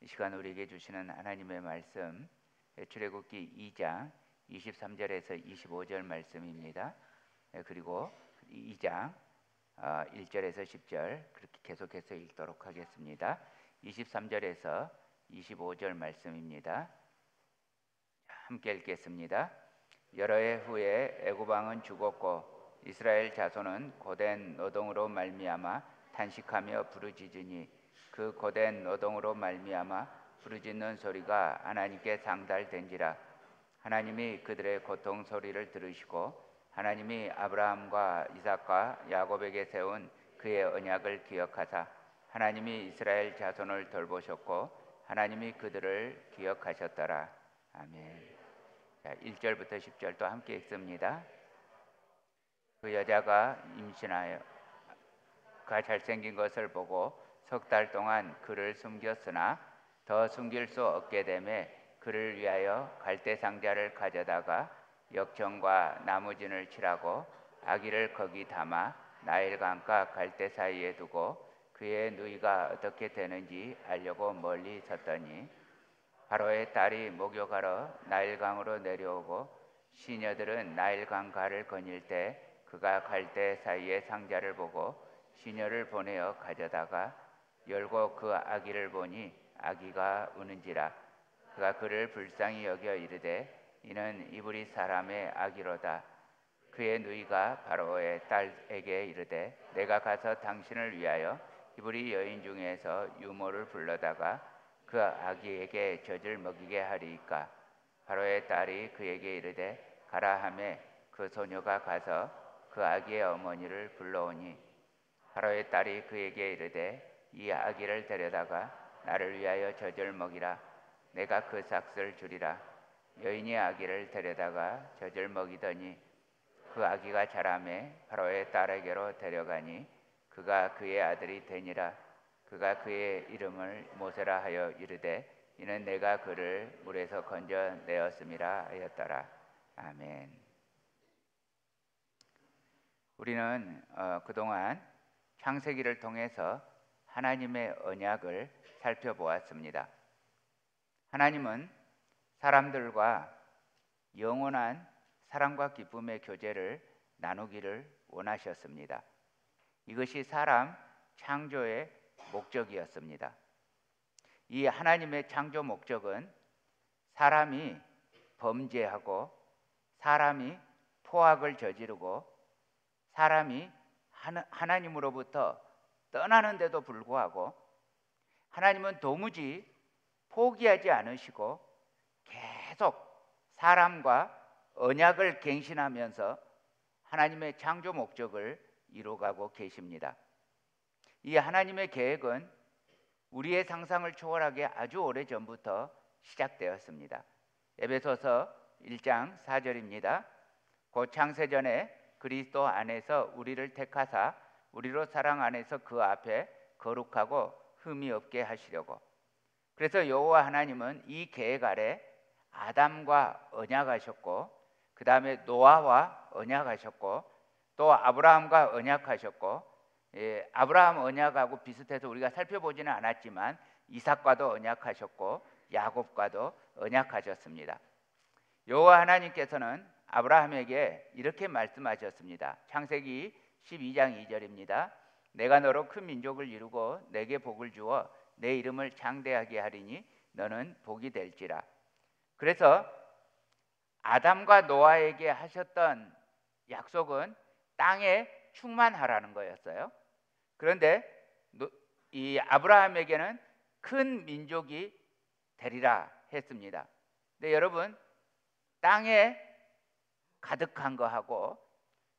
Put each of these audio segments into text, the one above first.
이 시간 우리에게 주시는 하나님의 말씀 출애굽기 2장 23절에서 25절 말씀입니다. 그리고 2장 1절에서 10절 그렇게 계속해서 읽도록 하겠습니다. 23절에서 25절 말씀입니다. 함께 읽겠습니다. 여러 해 후에 애굽 왕은 죽었고 이스라엘 자손은 고된 노동으로 말미암아 탄식하며 부르짖으니 그 고된 노동으로 말미암아 부르짖는 소리가 하나님께 상달된지라. 하나님이 그들의 고통 소리를 들으시고 하나님이 아브라함과 이삭과 야곱에게 세운 그의 언약을 기억하사 하나님이 이스라엘 자손을 돌보셨고 하나님이 그들을 기억하셨더라. 아멘. 자, 1절부터 10절도 함께 읽습니다. 그 여자가 임신하여 그가 잘생긴 것을 보고 석 달 동안 그를 숨겼으나 더 숨길 수 없게 되매 그를 위하여 갈대 상자를 가져다가 역청과 나무진을 칠하고 아기를 거기 담아 나일강과 갈대 사이에 두고 그의 누이가 어떻게 되는지 알려고 멀리 섰더니 바로의 딸이 목욕하러 나일강으로 내려오고 시녀들은 나일강 가를 거닐 때 그가 갈대 사이에 상자를 보고 시녀를 보내어 가져다가 열고 그 아기를 보니 아기가 우는지라. 그가 그를 불쌍히 여겨 이르되 이는 이브리 사람의 아기로다. 그의 누이가 바로의 딸에게 이르되 내가 가서 당신을 위하여 이브리 여인 중에서 유모를 불러다가 그 아기에게 젖을 먹이게 하리이까. 바로의 딸이 그에게 이르되 가라 하매 그 소녀가 가서 그 아기의 어머니를 불러오니 바로의 딸이 그에게 이르되 이 아기를 데려다가 나를 위하여 젖을 먹이라. 내가 그 삭을 주리라. 여인이 아기를 데려다가 젖을 먹이더니 그 아기가 자라매 바로의 딸에게로 데려가니 그가 그의 아들이 되니라. 그가 그의 이름을 모세라 하여 이르되 이는 내가 그를 물에서 건져내었음이라 하였더라. 아멘. 우리는 그동안 창세기를 통해서 하나님의 언약을 살펴보았습니다. 하나님은 사람들과 영원한 사랑과 기쁨의 교제를 나누기를 원하셨습니다. 이것이 사람 창조의 목적이었습니다. 이 하나님의 창조 목적은 사람이 범죄하고 사람이 포악을 저지르고 사람이 하나님으로부터 떠나는데도 불구하고 하나님은 도무지 포기하지 않으시고 계속 사람과 언약을 갱신하면서 하나님의 창조 목적을 이루어가고 계십니다. 이 하나님의 계획은 우리의 상상을 초월하게 아주 오래전부터 시작되었습니다. 에베소서 1장 4절입니다. 곧 창세전에 그리스도 안에서 우리를 택하사 우리로 사랑 안에서 그 앞에 거룩하고 흠이 없게 하시려고. 그래서 여호와 하나님은 이 계획 아래 아담과 언약하셨고 그 다음에 노아와 언약하셨고 또 아브라함과 언약하셨고 아브라함 언약하고 비슷해서 우리가 살펴보지는 않았지만 이삭과도 언약하셨고 야곱과도 언약하셨습니다. 여호와 하나님께서는 아브라함에게 이렇게 말씀하셨습니다. 창세기 12장 2절입니다. 내가 너로 큰 민족을 이루고 내게 복을 주어 내 이름을 창대하게 하리니 너는 복이 될지라. 그래서 아담과 노아에게 하셨던 약속은 땅에 충만하라는 거였어요. 그런데 이 아브라함에게는 큰 민족이 되리라 했습니다. 근데 여러분, 땅에 가득한 거하고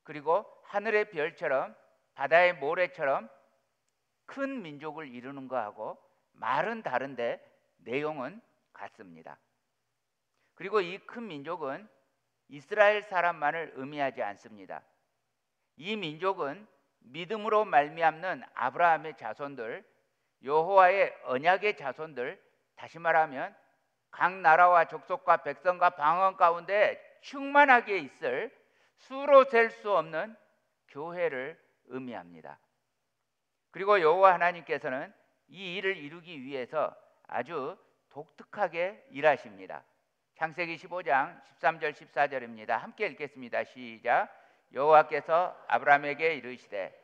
그리고 하늘의 별처럼 바다의 모래처럼 큰 민족을 이루는 거하고 말은 다른데 내용은 같습니다. 그리고 이 큰 민족은 이스라엘 사람만을 의미하지 않습니다. 이 민족은 믿음으로 말미암는 아브라함의 자손들, 여호와의 언약의 자손들, 다시 말하면 각 나라와 족속과 백성과 방언 가운데 충만하게 있을 수로 셀 수 없는 교회를 의미합니다. 그리고 여호와 하나님께서는 이 일을 이루기 위해서 아주 독특하게 일하십니다. 창세기 15장 13절 14절입니다. 함께 읽겠습니다. 시작. 여호와께서 아브라함에게 이르시되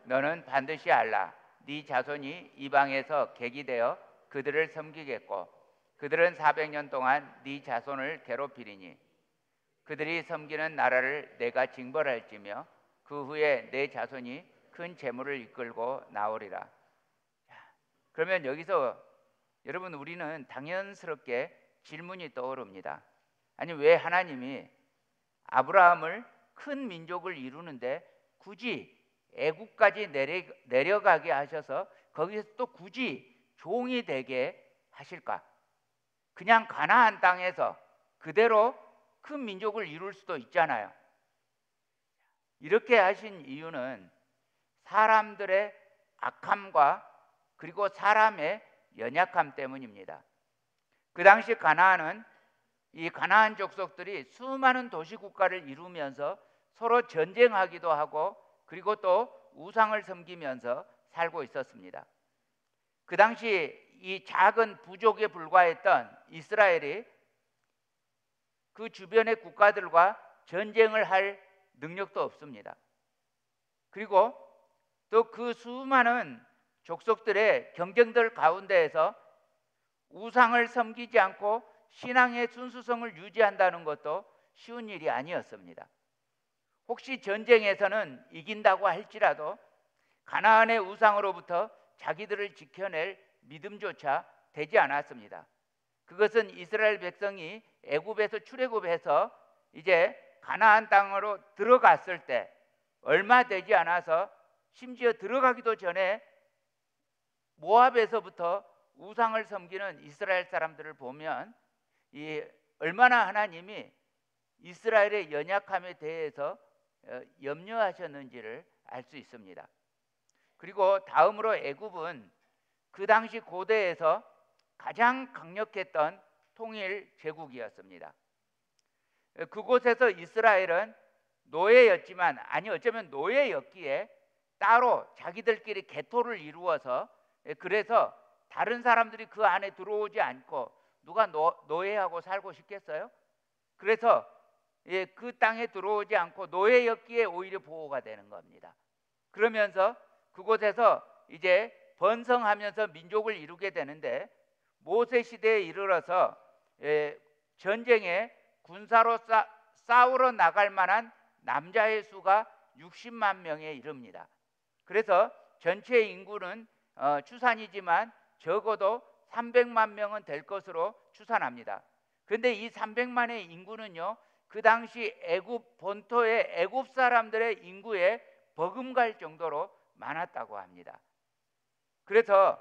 너는 반드시 알라. 네 자손이 이방에서 객이 되어 그들을 섬기겠고 그들은 400년 동안 네 자손을 괴롭히리니 그들이 섬기는 나라를 내가 징벌할지며 그 후에 내 자손이 큰 재물을 이끌고 나오리라. 그러면 여기서 여러분 우리는 당연스럽게 질문이 떠오릅니다. 아니 왜 하나님이 아브라함을 큰 민족을 이루는데 굳이 애굽까지 내려가게 하셔서 거기서 또 굳이 종이 되게 하실까? 그냥 가나안 땅에서 그대로 큰 민족을 이룰 수도 있잖아요. 이렇게 하신 이유는 사람들의 악함과 그리고 사람의 연약함 때문입니다. 그 당시 가나안은 이 가나안 족속들이 수많은 도시국가를 이루면서 서로 전쟁하기도 하고 그리고 또 우상을 섬기면서 살고 있었습니다. 그 당시 이 작은 부족에 불과했던 이스라엘이 그 주변의 국가들과 전쟁을 할 능력도 없습니다. 그리고 또 그 수많은 족속들의 경쟁들 가운데에서 우상을 섬기지 않고 신앙의 순수성을 유지한다는 것도 쉬운 일이 아니었습니다. 혹시 전쟁에서는 이긴다고 할지라도 가나안의 우상으로부터 자기들을 지켜낼 믿음조차 되지 않았습니다. 그것은 이스라엘 백성이 애굽에서 출애굽해서 이제 가나안 땅으로 들어갔을 때 얼마 되지 않아서 심지어 들어가기도 전에 모압에서부터 우상을 섬기는 이스라엘 사람들을 보면 얼마나 하나님이 이스라엘의 연약함에 대해서 염려하셨는지를 알 수 있습니다. 그리고 다음으로 애굽은 그 당시 고대에서 가장 강력했던 통일 제국이었습니다. 그곳에서 이스라엘은 노예였지만 어쩌면 노예였기에 따로 자기들끼리 개토를 이루어서 그래서 다른 사람들이 그 안에 들어오지 않고 누가 노예하고 살고 싶겠어요? 그래서 그 땅에 들어오지 않고 노예였기에 오히려 보호가 되는 겁니다. 그러면서 그곳에서 이제 번성하면서 민족을 이루게 되는데 모세 시대에 이르러서 전쟁에 군사로 싸우러 나갈 만한 남자의 수가 60만 명에 이릅니다. 그래서 전체 인구는 추산이지만 적어도 300만 명은 될 것으로 추산합니다. 그런데 이 300만의 인구는요, 그 당시 애굽 본토의 애굽 사람들의 인구에 버금갈 정도로 많았다고 합니다. 그래서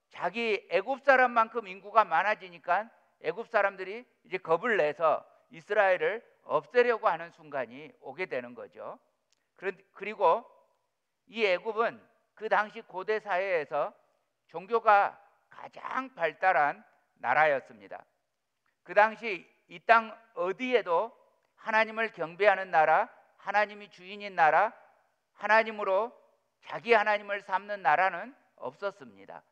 자기 애굽 사람만큼 인구가 많아지니까 애굽 사람들이 이제 겁을 내서 이스라엘을 없애려고 하는 순간이 오게 되는 거죠. 그리고 이 애굽은 그 당시 고대 사회에서 종교가 가장 발달한 나라였습니다. 그 당시 이 땅 어디에도 하나님을 경배하는 나라, 하나님이 주인인 나라, 하나님으로 자기 하나님을 삼는 나라는 없었습니다.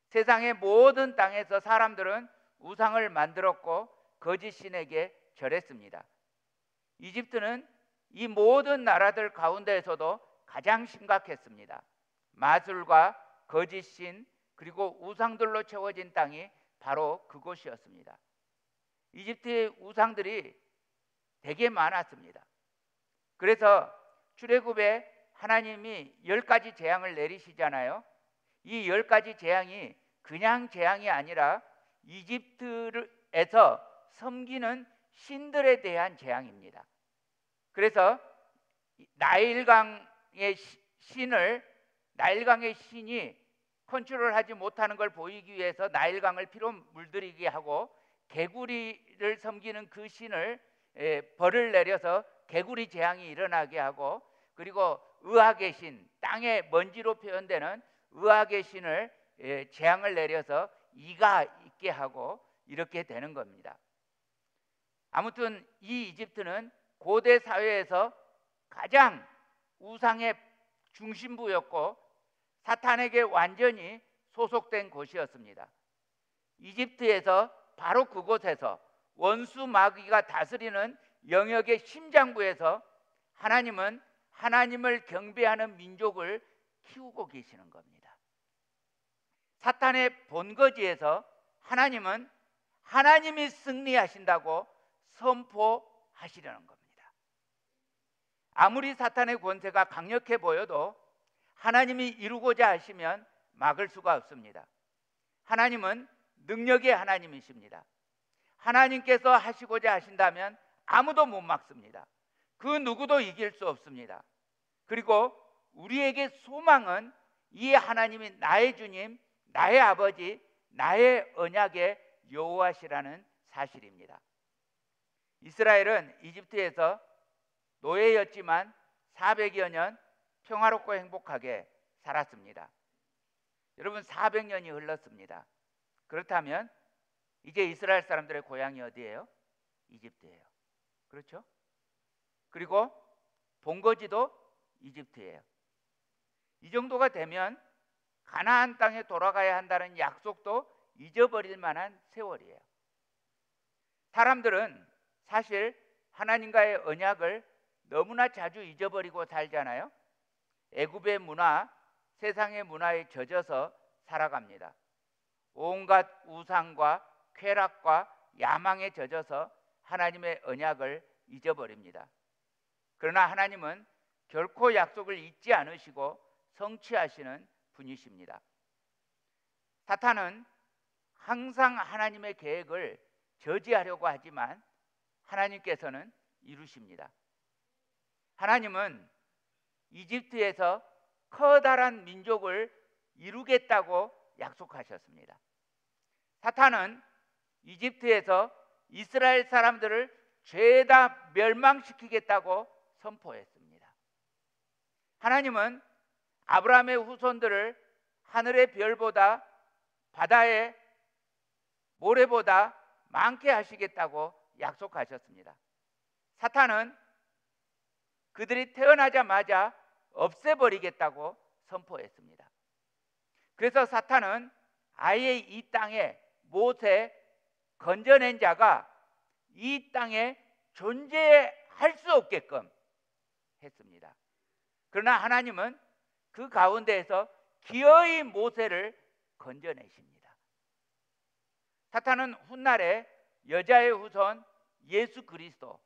세상의 모든 땅에서 사람들은 우상을 만들었고 거짓 신에게 절했습니다. 이집트는 이 모든 나라들 가운데에서도 가장 심각했습니다. 마술과 거짓 신 그리고 우상들로 채워진 땅이 바로 그곳이었습니다. 이집트의 우상들이 되게 많았습니다. 그래서 출애굽에 하나님이 10가지 재앙을 내리시잖아요. 이 10가지 재앙이 그냥 재앙이 아니라 이집트에서 섬기는 신들에 대한 재앙입니다. 그래서 나일강의 신이 컨트롤하지 못하는 걸 보이기 위해서 나일강을 피로 물들이게 하고 개구리를 섬기는 그 신을 벌을 내려서 개구리 재앙이 일어나게 하고 그리고 의학의 신, 땅의 먼지로 표현되는 의학의 신을 재앙을 내려서 이가 있게 하고 이렇게 되는 겁니다. 아무튼 이 이집트는 고대 사회에서 가장 우상의 중심부였고 사탄에게 완전히 소속된 곳이었습니다. 이집트에서 바로 그곳에서 원수 마귀가 다스리는 영역의 심장부에서 하나님은 하나님을 경배하는 민족을 키우고 계시는 겁니다. 사탄의 본거지에서 하나님은 하나님이 승리하신다고 선포하시려는 겁니다. 아무리 사탄의 권세가 강력해 보여도 하나님이 이루고자 하시면 막을 수가 없습니다. 하나님은 능력의 하나님이십니다. 하나님께서 하시고자 하신다면 아무도 못 막습니다. 그 누구도 이길 수 없습니다. 그리고 우리에게 소망은 이 하나님이 나의 주님, 나의 아버지, 나의 언약의 여호와시라는 사실입니다. 이스라엘은 이집트에서 노예였지만 400여 년 평화롭고 행복하게 살았습니다. 여러분, 400년이 흘렀습니다. 그렇다면 이제 이스라엘 사람들의 고향이 어디예요? 이집트예요. 그렇죠? 그리고 본거지도 이집트예요. 이 정도가 되면 가나안 땅에 돌아가야 한다는 약속도 잊어버릴 만한 세월이에요. 사람들은 사실 하나님과의 언약을 너무나 자주 잊어버리고 살잖아요. 애굽의 문화, 세상의 문화에 젖어서 살아갑니다. 온갖 우상과 쾌락과 야망에 젖어서 하나님의 언약을 잊어버립니다. 그러나 하나님은 결코 약속을 잊지 않으시고 성취하시는 분이십니다. 사탄은 항상 하나님의 계획을 저지하려고 하지만 하나님께서는 이루십니다. 하나님은 이집트에서 커다란 민족을 이루겠다고 약속하셨습니다. 사탄은 이집트에서 이스라엘 사람들을 죄다 멸망시키겠다고 선포했습니다. 하나님은 아브라함의 후손들을 하늘의 별보다 바다의 모래보다 많게 하시겠다고 약속하셨습니다. 사탄은 그들이 태어나자마자 없애버리겠다고 선포했습니다. 그래서 사탄은 아예 이 땅에 못에 건져낸 자가 이 땅에 존재할 수 없게끔 했습니다. 그러나 하나님은 그 가운데에서 기어이 모세를 건져내십니다. 사탄은 훗날에 여자의 후손 예수 그리스도,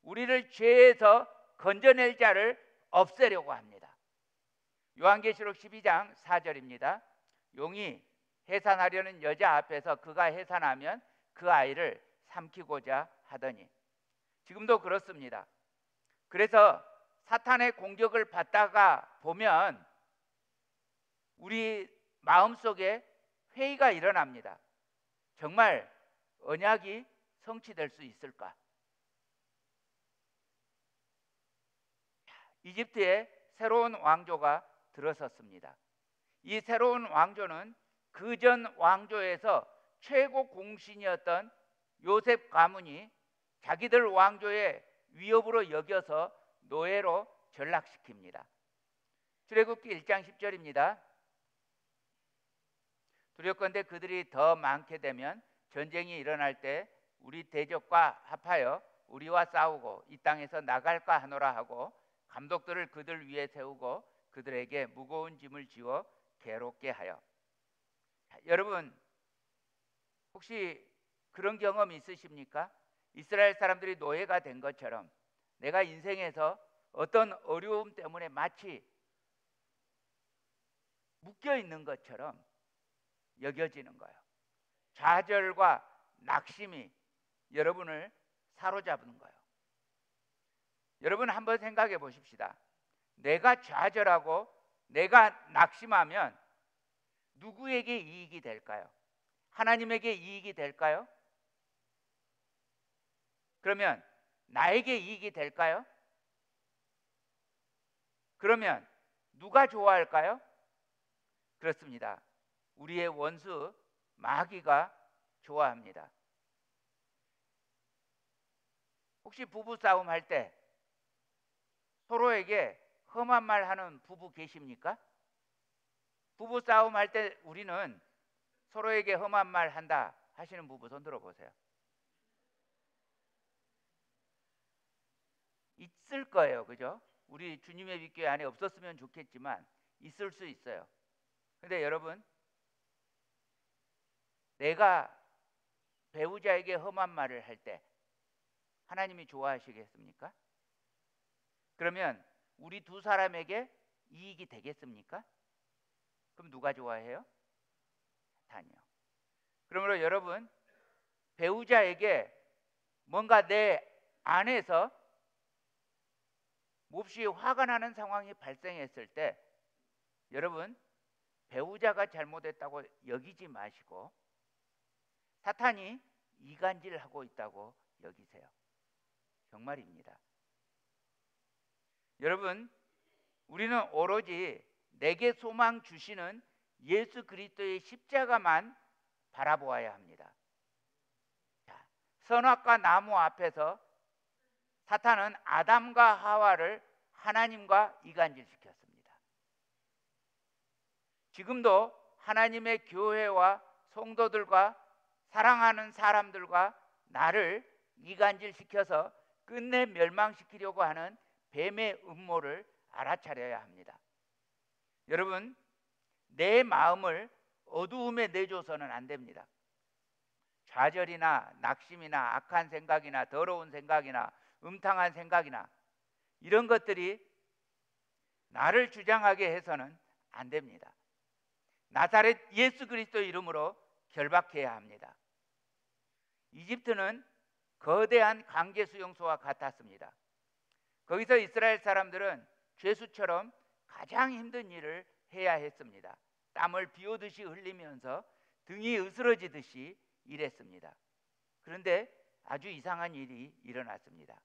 우리를 죄에서 건져낼 자를 없애려고 합니다. 요한계시록 12장 4절입니다. 용이 해산하려는 여자 앞에서 그가 해산하면 그 아이를 삼키고자 하더니, 지금도 그렇습니다. 그래서 사탄의 공격을 받다가 보면 우리 마음속에 회의가 일어납니다. 정말 언약이 성취될 수 있을까? 이집트에 새로운 왕조가 들어섰습니다. 이 새로운 왕조는 그전 왕조에서 최고 공신이었던 요셉 가문이 자기들 왕조의 위협으로 여겨서 노예로 전락시킵니다. 출애굽기 1장 10절입니다. 두렵건대 그들이 더 많게 되면 전쟁이 일어날 때 우리 대적과 합하여 우리와 싸우고 이 땅에서 나갈까 하노라 하고 감독들을 그들 위에 세우고 그들에게 무거운 짐을 지워 괴롭게 하여. 여러분, 혹시 그런 경험 있으십니까? 이스라엘 사람들이 노예가 된 것처럼 내가 인생에서 어떤 어려움 때문에 마치 묶여 있는 것처럼 여겨지는 거예요. 좌절과 낙심이 여러분을 사로잡는 거예요. 여러분 한번 생각해 보십시다. 내가 좌절하고 내가 낙심하면 누구에게 이익이 될까요? 하나님에게 이익이 될까요? 그러면 나에게 이익이 될까요? 그러면 누가 좋아할까요? 그렇습니다. 우리의 원수 마귀가 좋아합니다. 혹시 부부싸움 할 때 서로에게 험한 말 하는 부부 계십니까? 부부싸움 할 때 우리는 서로에게 험한 말 한다 하시는 부부 손 들어보세요. 있을 거예요. 그죠? 우리 주님의 빛교회 안에 없었으면 좋겠지만 있을 수 있어요. 근데 여러분, 내가 배우자에게 험한 말을 할 때 하나님이 좋아하시겠습니까? 그러면 우리 두 사람에게 이익이 되겠습니까? 그럼 누가 좋아해요? 사탄이요. 그러므로 여러분, 배우자에게 뭔가 내 안에서 몹시 화가 나는 상황이 발생했을 때 여러분, 배우자가 잘못했다고 여기지 마시고 사탄이 이간질하고 있다고 여기세요. 정말입니다. 여러분, 우리는 오로지 내게 소망 주시는 예수 그리스도의 십자가만 바라보아야 합니다. 자, 선악과 나무 앞에서 사탄은 아담과 하와를 하나님과 이간질시켰습니다. 지금도 하나님의 교회와 성도들과 사랑하는 사람들과 나를 이간질시켜서 끝내 멸망시키려고 하는 뱀의 음모를 알아차려야 합니다. 여러분, 내 마음을 어두움에 내줘서는 안 됩니다. 좌절이나 낙심이나 악한 생각이나 더러운 생각이나 음탕한 생각이나 이런 것들이 나를 주장하게 해서는 안 됩니다. 나사렛 예수 그리스도의 이름으로 결박해야 합니다. 이집트는 거대한 강제 수용소와 같았습니다. 거기서 이스라엘 사람들은 죄수처럼 가장 힘든 일을 해야 했습니다. 땀을 비오듯이 흘리면서 등이 으스러지듯이 일했습니다. 그런데 아주 이상한 일이 일어났습니다.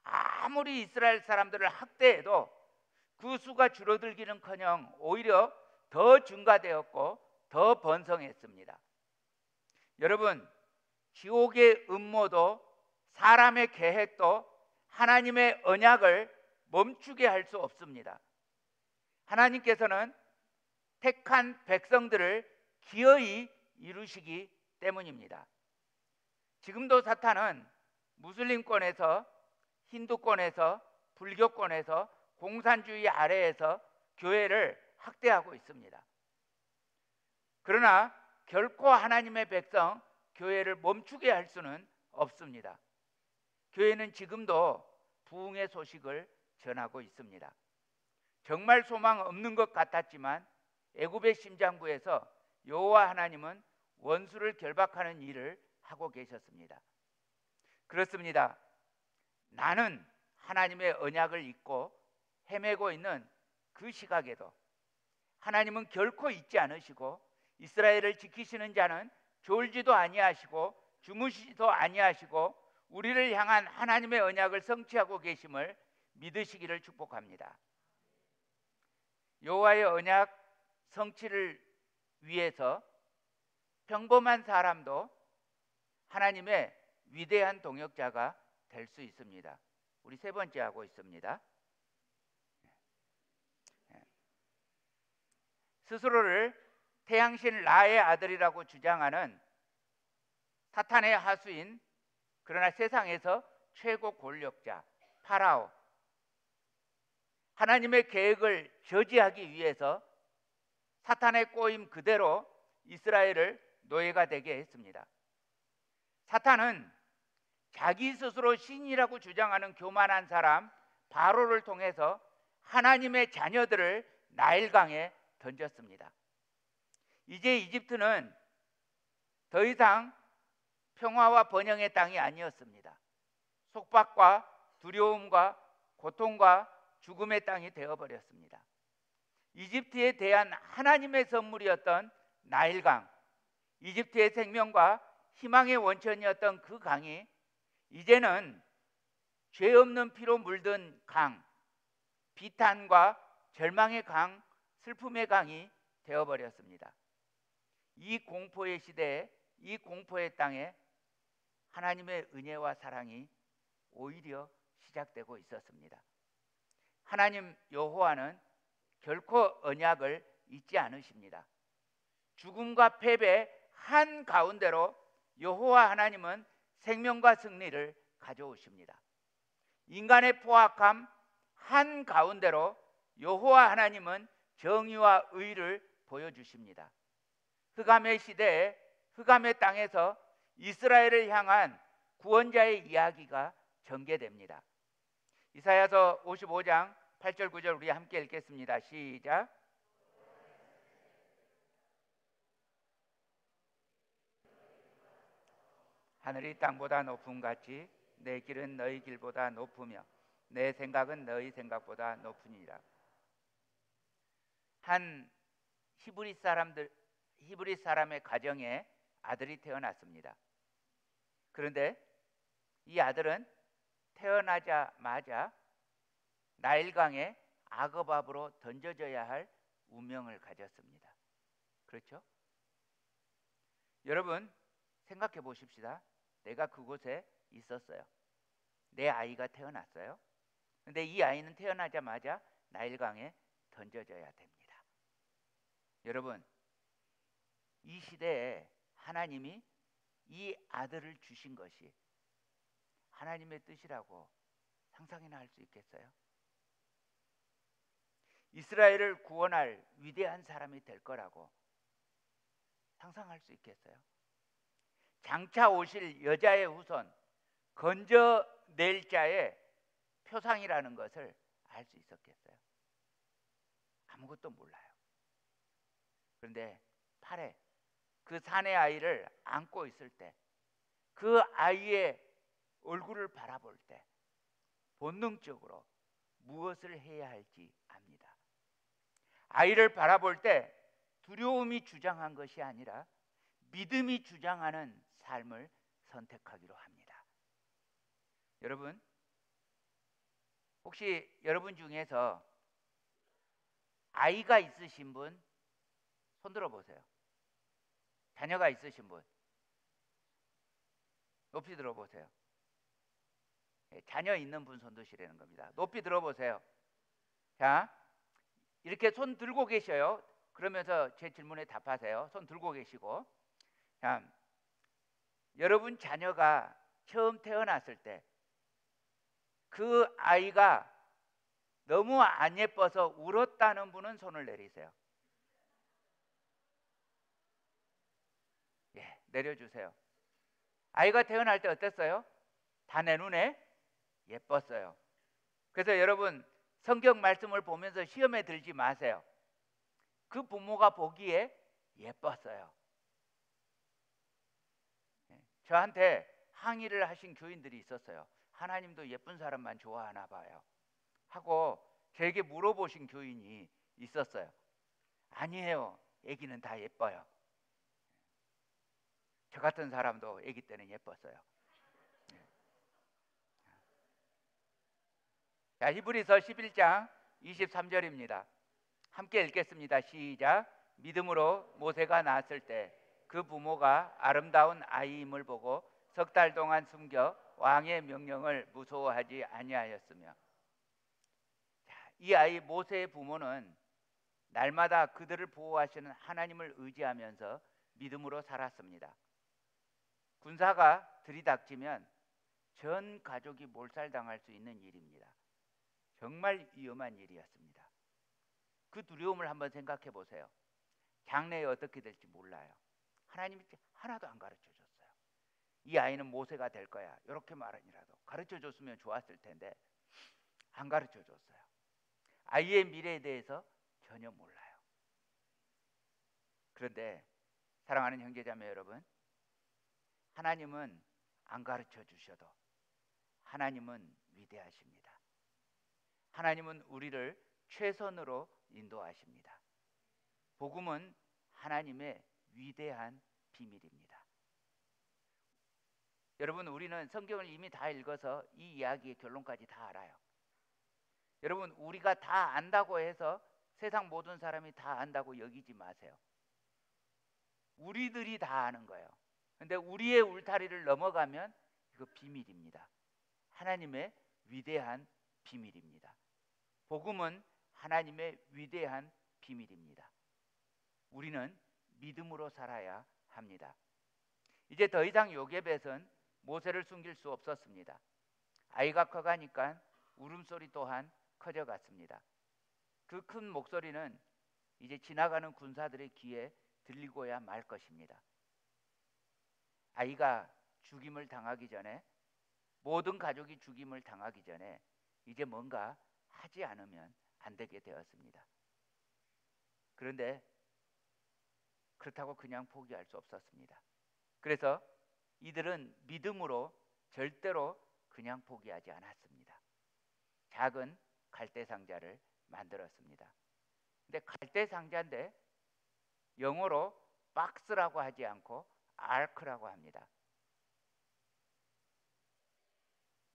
아무리 이스라엘 사람들을 학대해도 그 수가 줄어들기는커녕 오히려 더 증가되었고 더 번성했습니다. 여러분, 지옥의 음모도 사람의 계획도 하나님의 언약을 멈추게 할 수 없습니다. 하나님께서는 택한 백성들을 기어이 이루시기 때문입니다. 지금도 사탄은 무슬림권에서, 힌두권에서, 불교권에서, 공산주의 아래에서 교회를 학대하고 있습니다. 그러나 결코 하나님의 백성, 교회를 멈추게 할 수는 없습니다. 교회는 지금도 부흥의 소식을 전하고 있습니다. 정말 소망 없는 것 같았지만 애굽의 심장부에서 여호와 하나님은 원수를 결박하는 일을 하고 계셨습니다. 그렇습니다. 나는 하나님의 언약을 잊고 헤매고 있는 그 시각에도 하나님은 결코 잊지 않으시고 이스라엘을 지키시는 자는 졸지도 아니하시고 주무시지도 아니하시고 우리를 향한 하나님의 언약을 성취하고 계심을 믿으시기를 축복합니다. 여호와의 언약 성취를 위해서 평범한 사람도 하나님의 위대한 동역자가 될 수 있습니다. 우리 세 번째 하고 있습니다. 스스로를 태양신 라의 아들이라고 주장하는 사탄의 하수인, 그러나 세상에서 최고 권력자 파라오, 하나님의 계획을 저지하기 위해서 사탄의 꼬임 그대로 이스라엘을 노예가 되게 했습니다. 사탄은 자기 스스로 신이라고 주장하는 교만한 사람 바로를 통해서 하나님의 자녀들을 나일강에 던졌습니다. 이제 이집트는 더 이상 평화와 번영의 땅이 아니었습니다. 속박과 두려움과 고통과 죽음의 땅이 되어버렸습니다. 이집트에 대한 하나님의 선물이었던 나일강, 이집트의 생명과 희망의 원천이었던 그 강이 이제는 죄 없는 피로 물든 강, 비탄과 절망의 강, 슬픔의 강이 되어버렸습니다. 이 공포의 시대에, 이 공포의 땅에 하나님의 은혜와 사랑이 오히려 시작되고 있었습니다. 하나님 여호와는 결코 언약을 잊지 않으십니다. 죽음과 패배, 한 가운데로 여호와 하나님은 생명과 승리를 가져오십니다. 인간의 포악함 한 가운데로 여호와 하나님은 정의와 의를 보여주십니다. 흑암의 시대에 흑암의 땅에서 이스라엘을 향한 구원자의 이야기가 전개됩니다. 이사야서 55장 8절 9절 우리 함께 읽겠습니다. 시작. 하늘이 땅보다 높음같이 내 길은 너희 길보다 높으며 내 생각은 너희 생각보다 높으니라. 한 히브리 사람의 가정에 아들이 태어났습니다. 그런데 이 아들은 태어나자마자 나일강에 악어밥으로 던져져야 할 운명을 가졌습니다. 그렇죠? 여러분 생각해 보십시다. 내가 그곳에 있었어요. 내 아이가 태어났어요. 그런데 이 아이는 태어나자마자 나일강에 던져져야 됩니다. 여러분 이 시대에 하나님이 이 아들을 주신 것이 하나님의 뜻이라고 상상이나 할 수 있겠어요? 이스라엘을 구원할 위대한 사람이 될 거라고 상상할 수 있겠어요? 장차 오실 여자의 후손, 건져낼 자의 표상이라는 것을 알 수 있었겠어요? 아무것도 몰라요. 그런데 팔에 그 사내 아이를 안고 있을 때, 그 아이의 얼굴을 바라볼 때 본능적으로 무엇을 해야 할지 압니다. 아이를 바라볼 때 두려움이 주장한 것이 아니라 믿음이 주장하는 삶을 선택하기로 합니다. 여러분, 혹시 여러분 중에서 아이가 있으신 분 손 들어 보세요. 자녀가 있으신 분 높이 들어 보세요. 자녀 있는 분 손 드시라는 겁니다. 높이 들어 보세요. 자, 이렇게 손 들고 계셔요. 그러면서 제 질문에 답하세요. 손 들고 계시고. 자, 여러분 자녀가 처음 태어났을 때 그 아이가 너무 안 예뻐서 울었다는 분은 손을 내리세요. 예, 내려주세요. 아이가 태어날 때 어땠어요? 다 내 눈에 예뻤어요. 그래서 여러분 성경 말씀을 보면서 시험에 들지 마세요. 그 부모가 보기에 예뻤어요. 저한테 항의를 하신 교인들이 있었어요. 하나님도 예쁜 사람만 좋아하나 봐요 하고 저에게 물어보신 교인이 있었어요. 아니에요. 애기는 다 예뻐요. 저 같은 사람도 애기 때는 예뻤어요. 자, 히브리서 11장 23절입니다. 함께 읽겠습니다. 시작. 믿음으로 모세가 낳았을 때 그 부모가 아름다운 아이임을 보고 석 달 동안 숨겨 왕의 명령을 무서워하지 아니하였으며. 자, 이 아이 모세의 부모는 날마다 그들을 보호하시는 하나님을 의지하면서 믿음으로 살았습니다. 군사가 들이닥치면 전 가족이 몰살당할 수 있는 일입니다. 정말 위험한 일이었습니다. 그 두려움을 한번 생각해 보세요. 장래에 어떻게 될지 몰라요. 하나님이 하나도 안 가르쳐 줬어요. 이 아이는 모세가 될 거야. 이렇게 말은이라도 가르쳐 줬으면 좋았을 텐데 안 가르쳐 줬어요. 아이의 미래에 대해서 전혀 몰라요. 그런데 사랑하는 형제자매 여러분, 하나님은 안 가르쳐 주셔도 하나님은 위대하십니다. 하나님은 우리를 최선으로 인도하십니다. 복음은 하나님의 위대한 비밀입니다. 여러분, 우리는 성경을 이미 다 읽어서 이 이야기의 결론까지 다 알아요. 여러분, 우리가 다 안다고 해서 세상 모든 사람이 다 안다고 여기지 마세요. 우리들이 다 아는 거예요. 근데 우리의 울타리를 넘어가면 이거 비밀입니다. 하나님의 위대한 비밀입니다. 복음은 하나님의 위대한 비밀입니다. 우리는 믿음으로 살아야 합니다. 합니다. 이제 더 이상 요게벳은 모세를 숨길 수 없었습니다. 아이가 커가니까 울음소리 또한 커져갔습니다. 그 큰 목소리는 이제 지나가는 군사들의 귀에 들리고야 말 것입니다. 아이가 죽임을 당하기 전에, 모든 가족이 죽임을 당하기 전에 이제 뭔가 하지 않으면 안 되게 되었습니다. 그런데 그렇다고 그냥 포기할 수 없었습니다. 그래서 이들은 믿음으로 절대로 그냥 포기하지 않았습니다. 작은 갈대 상자를 만들었습니다. 근데 갈대 상자인데 영어로 박스라고 하지 않고 아크라고 합니다.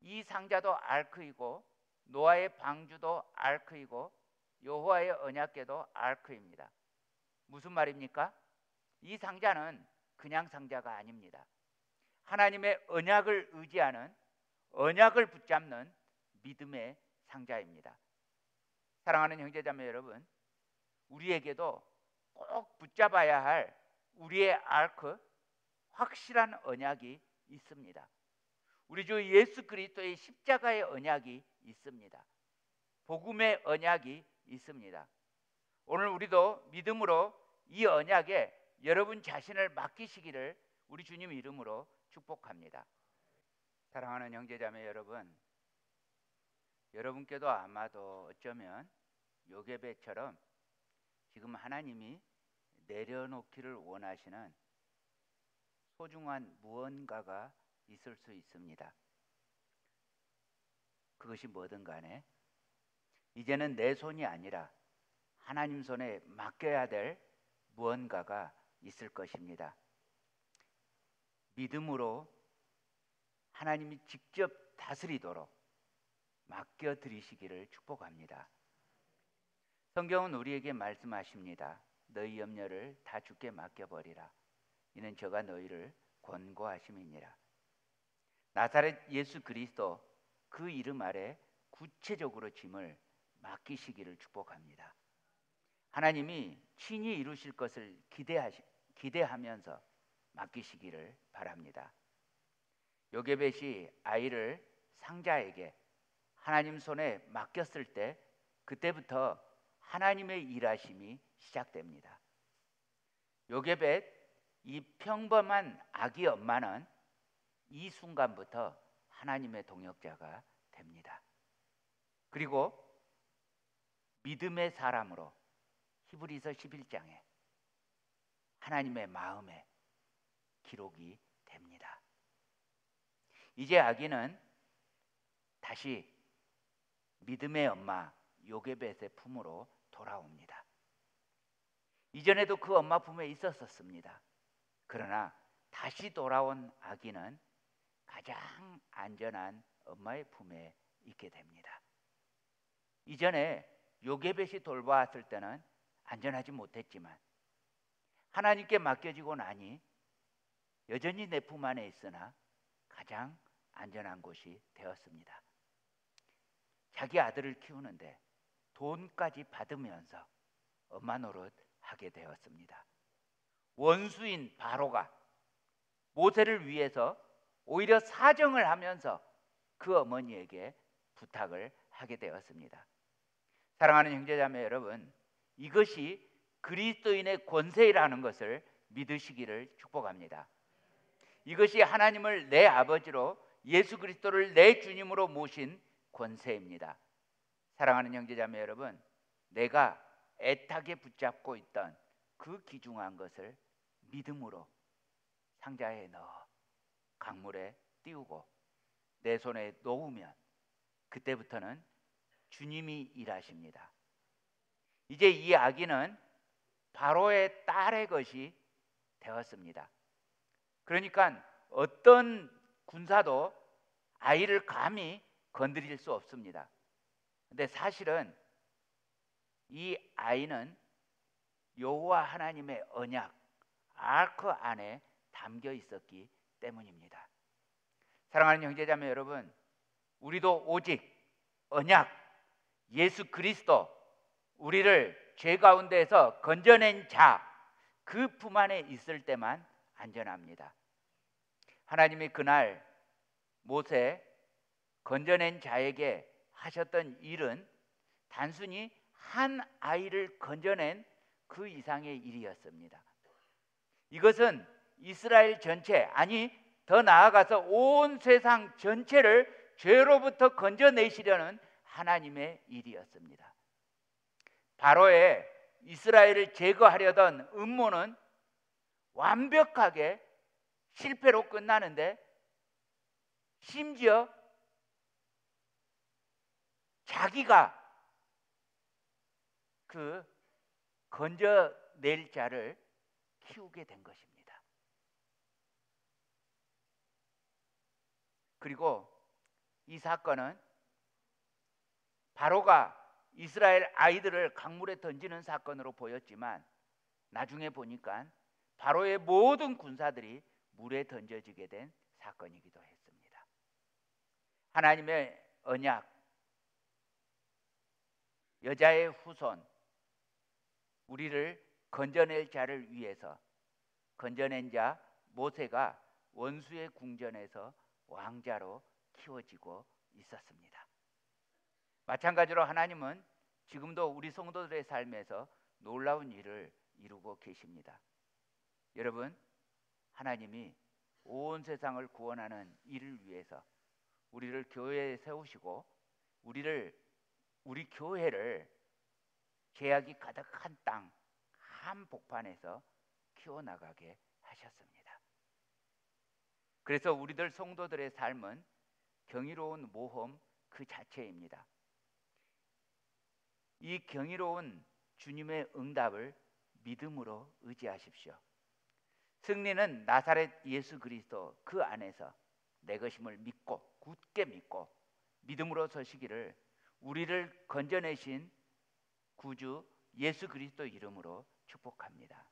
이 상자도 아크이고 노아의 방주도 아크이고 여호와의 언약궤도 아크입니다. 무슨 말입니까? 이 상자는 그냥 상자가 아닙니다. 하나님의 언약을 의지하는, 언약을 붙잡는 믿음의 상자입니다. 사랑하는 형제자매 여러분, 우리에게도 꼭 붙잡아야 할 우리의 아크, 확실한 언약이 있습니다. 우리 주 예수 그리스도의 십자가의 언약이 있습니다. 복음의 언약이 있습니다. 오늘 우리도 믿음으로 이 언약에 여러분 자신을 맡기시기를 우리 주님 이름으로 축복합니다. 사랑하는 형제자매 여러분, 여러분께도 아마도 어쩌면 요게벳처럼 지금 하나님이 내려놓기를 원하시는 소중한 무언가가 있을 수 있습니다. 그것이 뭐든 간에 이제는 내 손이 아니라 하나님 손에 맡겨야 될 무언가가 있을 것입니다. 믿음으로 하나님이 직접 다스리도록 맡겨드리시기를 축복합니다. 성경은 우리에게 말씀하십니다. 너희 염려를 다 주께 맡겨버리라. 이는 저가 너희를 권고하심이니라. 나사렛 예수 그리스도 그 이름 아래 구체적으로 짐을 맡기시기를 축복합니다. 하나님이 친히 이루실 것을 기대하면서 맡기시기를 바랍니다. 요게벳이 아이를 상자에게 하나님 손에 맡겼을 때 그때부터 하나님의 일하심이 시작됩니다. 요게벳, 이 평범한 아기 엄마는 이 순간부터 하나님의 동역자가 됩니다. 그리고 믿음의 사람으로 히브리서 11장에 하나님의 마음에 기록이 됩니다. 이제 아기는 다시 믿음의 엄마 요게벳의 품으로 돌아옵니다. 이전에도 그 엄마 품에 있었습니다. 그러나 다시 돌아온 아기는 가장 안전한 엄마의 품에 있게 됩니다. 이전에 요게벳이 돌보았을 때는 안전하지 못했지만 하나님께 맡겨지고 나니 여전히 내 품 안에 있으나 가장 안전한 곳이 되었습니다. 자기 아들을 키우는데 돈까지 받으면서 엄마 노릇 하게 되었습니다. 원수인 바로가 모세를 위해서 오히려 사정을 하면서 그 어머니에게 부탁을 하게 되었습니다. 사랑하는 형제자매 여러분, 이것이 그리스도인의 권세라는 것을 믿으시기를 축복합니다. 이것이 하나님을 내 아버지로 예수 그리스도를 내 주님으로 모신 권세입니다. 사랑하는 형제자매 여러분, 내가 애타게 붙잡고 있던 그 귀중한 것을 믿음으로 상자에 넣어 강물에 띄우고 내 손에 놓으면 그때부터는 주님이 일하십니다. 이제 이 아기는 바로의 딸의 것이 되었습니다. 그러니까 어떤 군사도 아이를 감히 건드릴 수 없습니다. 근데 사실은 이 아이는 여호와 하나님의 언약 아크 안에 담겨 있었기 때문입니다. 사랑하는 형제자매 여러분, 우리도 오직 언약 예수 그리스도, 우리를 죄 가운데에서 건져낸 자, 그 품 안에 있을 때만 안전합니다. 하나님이 그날 모세 건져낸 자에게 하셨던 일은 단순히 한 아이를 건져낸 그 이상의 일이었습니다. 이것은 이스라엘 전체, 아니 더 나아가서 온 세상 전체를 죄로부터 건져내시려는 하나님의 일이었습니다. 바로의 이스라엘을 제거하려던 음모는 완벽하게 실패로 끝나는데, 심지어 자기가 그 건져낼 자를 키우게 된 것입니다. 그리고 이 사건은 바로가 이스라엘 아이들을 강물에 던지는 사건으로 보였지만, 나중에 보니까 바로의 모든 군사들이 물에 던져지게 된 사건이기도 했습니다. 하나님의 언약, 여자의 후손, 우리를 건져낼 자를 위해서 건져낸 자 모세가 원수의 궁전에서 왕자로 키워지고 있었습니다. 마찬가지로 하나님은 지금도 우리 성도들의 삶에서 놀라운 일을 이루고 계십니다. 여러분, 하나님이 온 세상을 구원하는 일을 위해서 우리를 교회에 세우시고 우리 교회를 죄악이 가득한 땅 한복판에서 키워나가게 하셨습니다. 그래서 우리들 성도들의 삶은 경이로운 모험 그 자체입니다. 이 경이로운 주님의 응답을 믿음으로 의지하십시오. 승리는 나사렛 예수 그리스도 그 안에서 내 것임을 믿고 굳게 믿고 믿음으로 서시기를 우리를 건져내신 구주 예수 그리스도 이름으로 축복합니다.